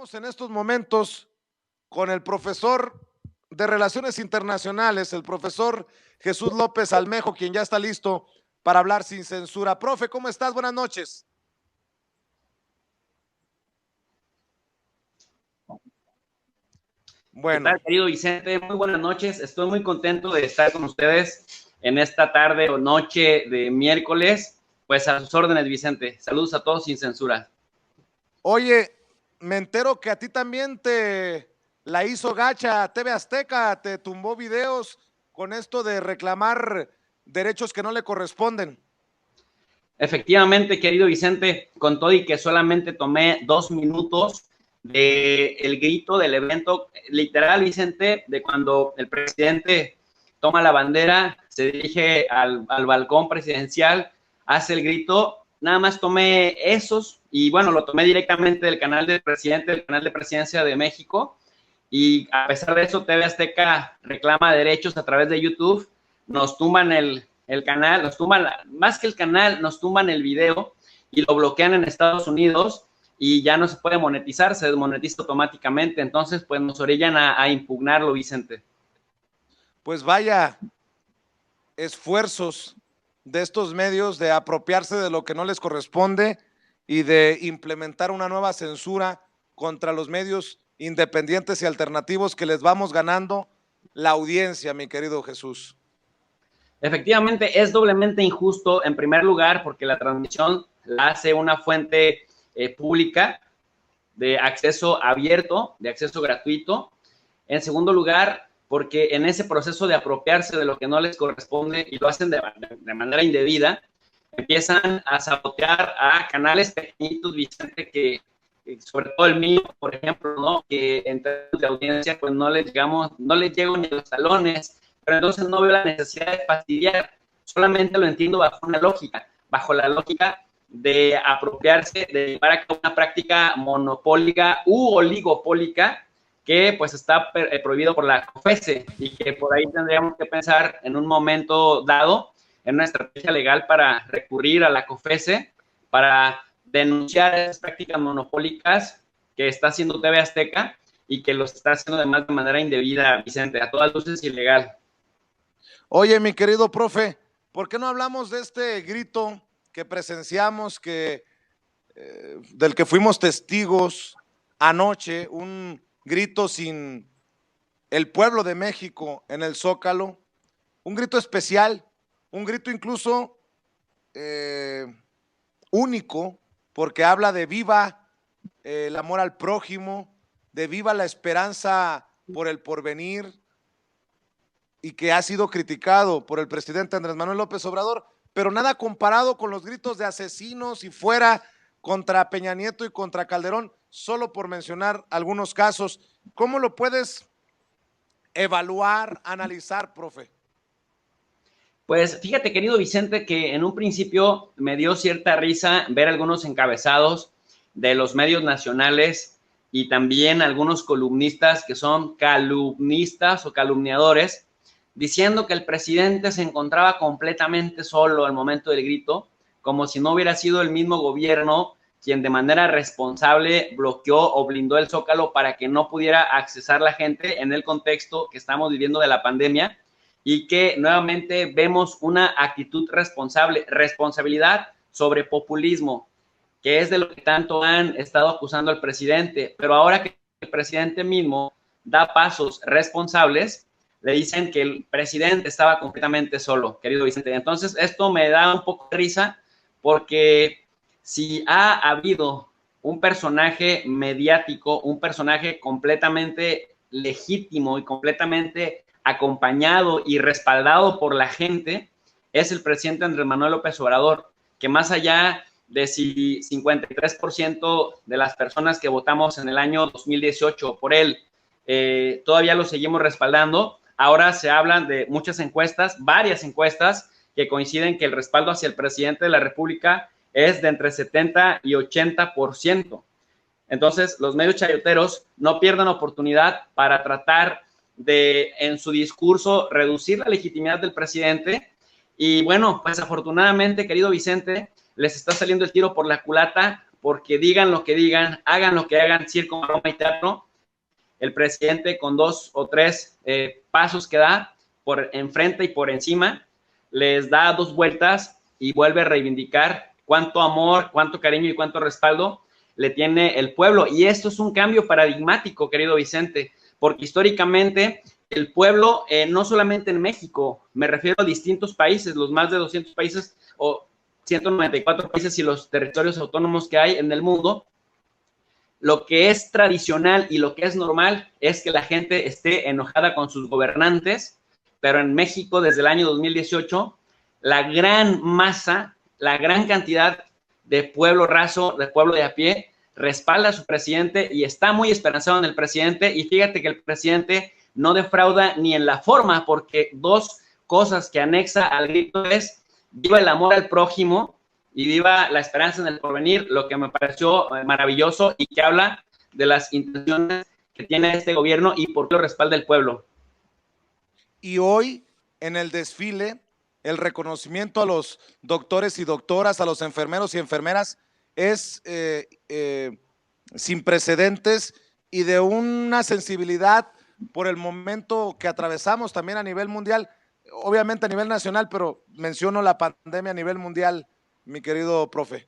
Estamos en estos momentos con el profesor de Relaciones Internacionales, el profesor Jesús López Almejo, quien ya está listo para hablar sin censura. Profe, ¿cómo estás? Buenas noches. Bueno. ¿Qué tal, querido Vicente? Muy buenas noches. Estoy muy contento de estar con ustedes en esta tarde o noche de miércoles. Pues a sus órdenes, Vicente. Saludos a todos sin censura. Oye, me entero que a ti también te la hizo gacha TV Azteca, te tumbó videos con esto de reclamar derechos que no le corresponden. Efectivamente, querido Vicente, con todo y que solamente tomé 2 minutos del grito del evento, literal, Vicente, de cuando el presidente toma la bandera, se dirige al balcón presidencial, hace el grito, nada más tomé esos y bueno, lo tomé directamente del canal del presidente, del canal de presidencia de México, y a pesar de eso, TV Azteca reclama derechos a través de YouTube, nos tumban el canal, nos tumban, más que el canal, nos tumban el video y lo bloquean en Estados Unidos y ya no se puede monetizar, se desmonetiza automáticamente, entonces pues nos orillan a impugnarlo, Vicente. Pues vaya esfuerzos de estos medios de apropiarse de lo que no les corresponde y de implementar una nueva censura contra los medios independientes y alternativos que les vamos ganando la audiencia, mi querido Jesús. Efectivamente, es doblemente injusto, en primer lugar, porque la transmisión la hace una fuente pública de acceso abierto, de acceso gratuito. En segundo lugar, porque en ese proceso de apropiarse de lo que no les corresponde y lo hacen de manera indebida, empiezan a sabotear a canales pequeñitos, Vicente, que sobre todo el mío, por ejemplo, ¿no? Que en términos de audiencia, pues no les llego ni a los talones, pero entonces no veo la necesidad de fastidiar, solamente lo entiendo bajo una lógica, bajo la lógica de apropiarse, de llevar a cabo una práctica monopólica u oligopólica que pues está prohibido por la COFECE y que por ahí tendríamos que pensar en un momento dado en una estrategia legal para recurrir a la COFECE para denunciar esas prácticas monopólicas que está haciendo TV Azteca y que los está haciendo además de manera indebida, Vicente, a todas luces ilegal. Oye, mi querido profe, ¿por qué no hablamos de este grito que presenciamos, del que fuimos testigos anoche, un grito sin el pueblo de México en el Zócalo, un grito especial, un grito incluso único, porque habla de viva el amor al prójimo, de viva la esperanza por el porvenir, y que ha sido criticado por el presidente Andrés Manuel López Obrador, pero nada comparado con los gritos de asesinos y fuera contra Peña Nieto y contra Calderón, solo por mencionar algunos casos. ¿Cómo lo puedes evaluar, analizar, profe? Pues fíjate, querido Vicente, que en un principio me dio cierta risa ver algunos encabezados de los medios nacionales y también algunos columnistas que son calumnistas o calumniadores, diciendo que el presidente se encontraba completamente solo al momento del grito, como si no hubiera sido el mismo gobierno quien de manera responsable bloqueó o blindó el Zócalo para que no pudiera accesar la gente en el contexto que estamos viviendo de la pandemia y que nuevamente vemos una actitud responsable, responsabilidad sobre populismo, que es de lo que tanto han estado acusando al presidente, pero ahora que el presidente mismo da pasos responsables, le dicen que el presidente estaba completamente solo, querido Vicente. Entonces, esto me da un poco de risa porque si ha habido un personaje mediático, un personaje completamente legítimo y completamente acompañado y respaldado por la gente, es el presidente Andrés Manuel López Obrador, que más allá de si 53% de las personas que votamos en el año 2018 por él, todavía lo seguimos respaldando. Ahora se hablan de muchas encuestas, varias encuestas, que coinciden que el respaldo hacia el presidente de la República es de entre 70 y 80%. Entonces, los medios chayoteros no pierdan oportunidad para tratar de, en su discurso, reducir la legitimidad del presidente. Y bueno, pues afortunadamente, querido Vicente, les está saliendo el tiro por la culata porque digan lo que digan, hagan lo que hagan, circo, maroma y teatro, el presidente con 2 o 3 pasos que da por enfrente y por encima, les da 2 vueltas y vuelve a reivindicar cuánto amor, cuánto cariño y cuánto respaldo le tiene el pueblo. Y esto es un cambio paradigmático, querido Vicente, porque históricamente el pueblo, no solamente en México, me refiero a distintos países, los más de 200 países o 194 países y los territorios autónomos que hay en el mundo, lo que es tradicional y lo que es normal es que la gente esté enojada con sus gobernantes, pero en México desde el año 2018, la gran masa, la gran cantidad de pueblo raso, de pueblo de a pie, respalda a su presidente y está muy esperanzado en el presidente. Y fíjate que el presidente no defrauda ni en la forma, porque 2 cosas que anexa al grito es viva el amor al prójimo y viva la esperanza en el porvenir, lo que me pareció maravilloso y que habla de las intenciones que tiene este gobierno y por qué lo respalda el pueblo. Y hoy, en el desfile, el reconocimiento a los doctores y doctoras, a los enfermeros y enfermeras, es sin precedentes y de una sensibilidad por el momento que atravesamos también a nivel mundial, obviamente a nivel nacional, pero menciono la pandemia a nivel mundial, mi querido profe.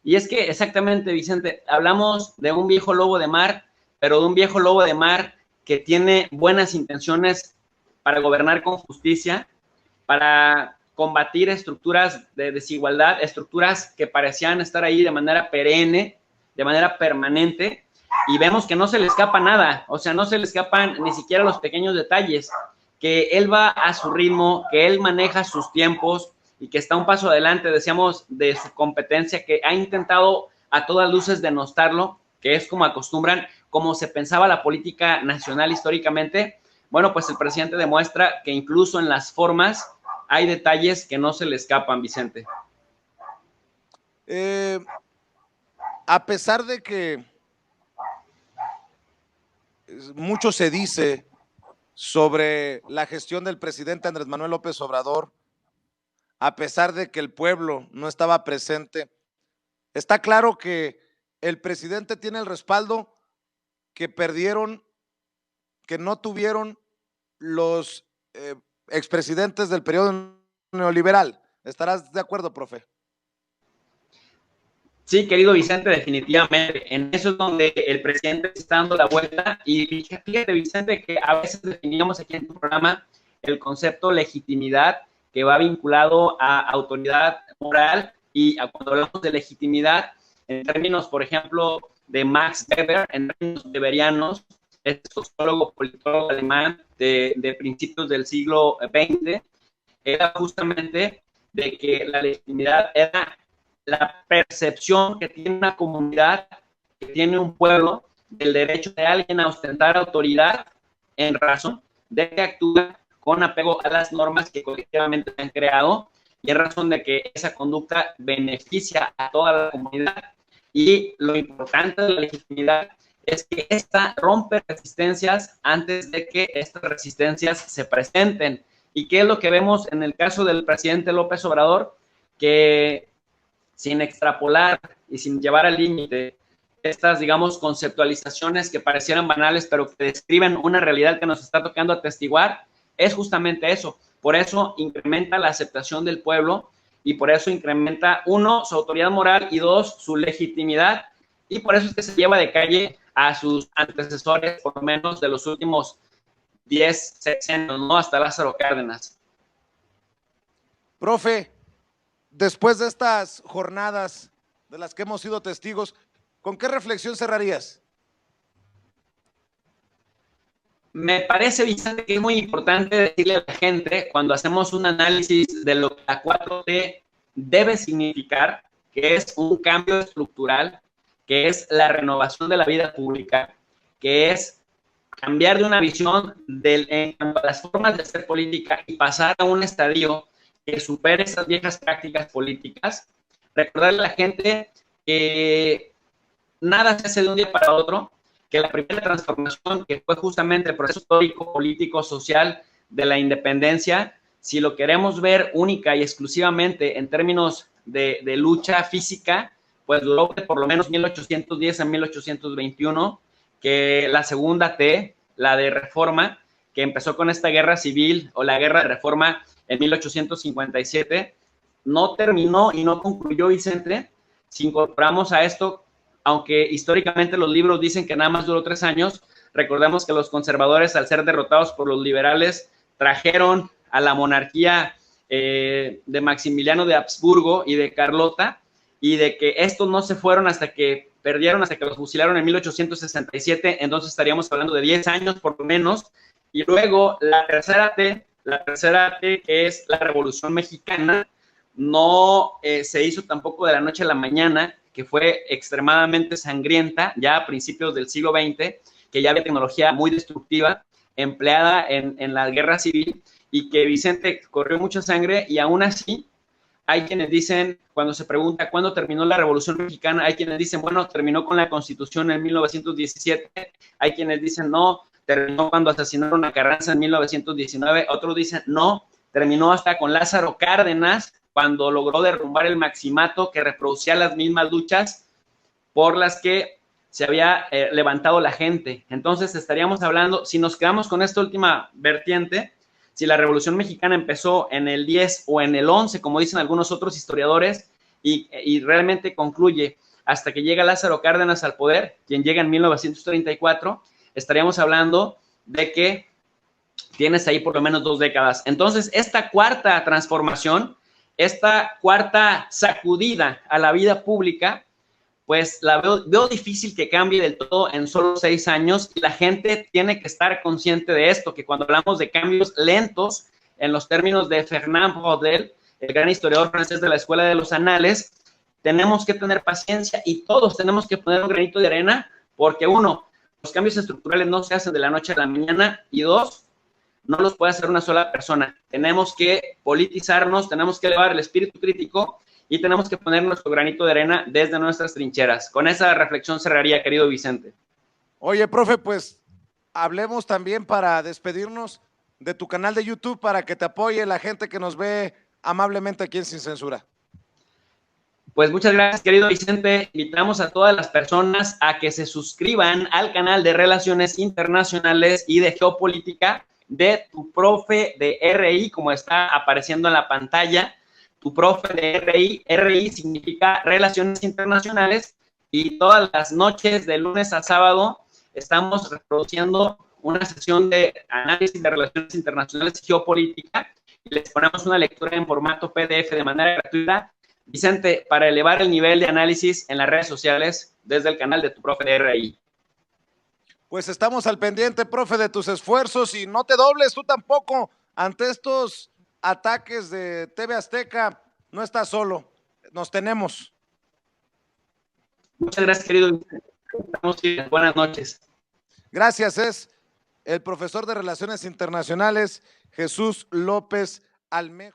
Y es que exactamente, Vicente, hablamos de un viejo lobo de mar, pero de un viejo lobo de mar que tiene buenas intenciones para gobernar con justicia, para combatir estructuras de desigualdad, estructuras que parecían estar ahí de manera perenne, de manera permanente, y vemos que no se le escapa nada, o sea, no se le escapan ni siquiera los pequeños detalles, que él va a su ritmo, que él maneja sus tiempos y que está un paso adelante, decíamos, de su competencia, que ha intentado a todas luces denostarlo, que es como acostumbran, como se pensaba la política nacional históricamente. Bueno, pues el presidente demuestra que incluso en las formas hay detalles que no se le escapan, Vicente. A pesar de que mucho se dice sobre la gestión del presidente Andrés Manuel López Obrador, a pesar de que el pueblo no estaba presente, está claro que el presidente tiene el respaldo que perdieron, que no tuvieron los expresidentes del periodo neoliberal. ¿Estarás de acuerdo, profe? Sí, querido Vicente, definitivamente. En eso es donde el presidente está dando la vuelta. Y fíjate, Vicente, que a veces definíamos aquí en tu programa el concepto legitimidad, que va vinculado a autoridad moral, y cuando hablamos de legitimidad, en términos, por ejemplo, de Max Weber, en términos weberianos, es sociólogo, politólogo alemán de principios del siglo XX, era justamente de que la legitimidad era la percepción que tiene una comunidad, que tiene un pueblo, del derecho de alguien a ostentar autoridad en razón de que actúa con apego a las normas que colectivamente se han creado y en razón de que esa conducta beneficia a toda la comunidad. Y lo importante de la legitimidad es que esta rompe resistencias antes de que estas resistencias se presenten. ¿Y qué es lo que vemos en el caso del presidente López Obrador? Que sin extrapolar y sin llevar al límite estas, digamos, conceptualizaciones que parecieran banales, pero que describen una realidad que nos está tocando atestiguar, es justamente eso. Por eso incrementa la aceptación del pueblo y por eso incrementa, 1, su autoridad moral y 2, su legitimidad. Y por eso es que se lleva de calle a sus antecesores, por lo menos de los últimos 10 sexenios, ¿no? Hasta Lázaro Cárdenas. Profe, después de estas jornadas de las que hemos sido testigos, ¿con qué reflexión cerrarías? Me parece, Vicente, que es muy importante decirle a la gente, cuando hacemos un análisis de lo que la 4T debe significar, que es un cambio estructural, que es la renovación de la vida pública, que es cambiar de una visión en cuanto a las formas de hacer política y pasar a un estadio que supere esas viejas prácticas políticas. Recordarle a la gente que nada se hace de un día para otro, que la primera transformación, que fue justamente el proceso histórico, político, social de la independencia, si lo queremos ver única y exclusivamente en términos de lucha física, pues duró por lo menos 1810 a 1821, que la segunda T, la de Reforma, que empezó con esta guerra civil o la guerra de Reforma en 1857, no terminó y no concluyó, Vicente, si incorporamos a esto, aunque históricamente los libros dicen que nada más duró 3 años, recordemos que los conservadores, al ser derrotados por los liberales, trajeron a la monarquía de Maximiliano de Habsburgo y de Carlota, y de que estos no se fueron hasta que perdieron, hasta que los fusilaron en 1867, entonces estaríamos hablando de 10 años por lo menos. Y luego la tercera T, que es la Revolución Mexicana, no se hizo tampoco de la noche a la mañana, que fue extremadamente sangrienta, ya a principios del siglo XX, que ya había tecnología muy destructiva empleada en la guerra civil, y que, Vicente, corrió mucha sangre, y aún así hay quienes dicen, cuando se pregunta cuándo terminó la Revolución Mexicana, hay quienes dicen, bueno, terminó con la Constitución en 1917, hay quienes dicen, no, terminó cuando asesinaron a Carranza en 1919, otros dicen, no, terminó hasta con Lázaro Cárdenas, cuando logró derrumbar el maximato que reproducía las mismas luchas por las que se había levantado la gente. Entonces estaríamos hablando, si nos quedamos con esta última vertiente, si la Revolución Mexicana empezó en el 10 o en el 11, como dicen algunos otros historiadores, y realmente concluye hasta que llega Lázaro Cárdenas al poder, quien llega en 1934, estaríamos hablando de que tienes ahí por lo menos 2 décadas. Entonces, esta cuarta transformación, esta cuarta sacudida a la vida pública, pues la veo difícil que cambie del todo en solo 6 años, y la gente tiene que estar consciente de esto, que cuando hablamos de cambios lentos, en los términos de Fernand Braudel, el gran historiador francés de la Escuela de los Anales, tenemos que tener paciencia y todos tenemos que poner un granito de arena, porque uno, los cambios estructurales no se hacen de la noche a la mañana, y dos, no los puede hacer una sola persona. Tenemos que politizarnos, tenemos que elevar el espíritu crítico y tenemos que poner nuestro granito de arena desde nuestras trincheras. Con esa reflexión cerraría, querido Vicente. Oye, profe, pues hablemos también para despedirnos de tu canal de YouTube para que te apoye la gente que nos ve amablemente aquí en Sin Censura. Pues muchas gracias, querido Vicente. Invitamos a todas las personas a que se suscriban al canal de Relaciones Internacionales y de Geopolítica de tu profe de RI, como está apareciendo en la pantalla. Tu profe de RI significa Relaciones Internacionales, y todas las noches de lunes a sábado estamos reproduciendo una sesión de análisis de relaciones internacionales y geopolítica, y les ponemos una lectura en formato PDF de manera gratuita, Vicente, para elevar el nivel de análisis en las redes sociales desde el canal de tu profe de RI. Pues estamos al pendiente, profe, de tus esfuerzos, y no te dobles tú tampoco ante estos ataques de TV Azteca. No estás solo, nos tenemos. Muchas gracias, querido Vicente. Estamos bien. Buenas noches. Gracias, es el profesor de Relaciones Internacionales, Jesús López Almejo.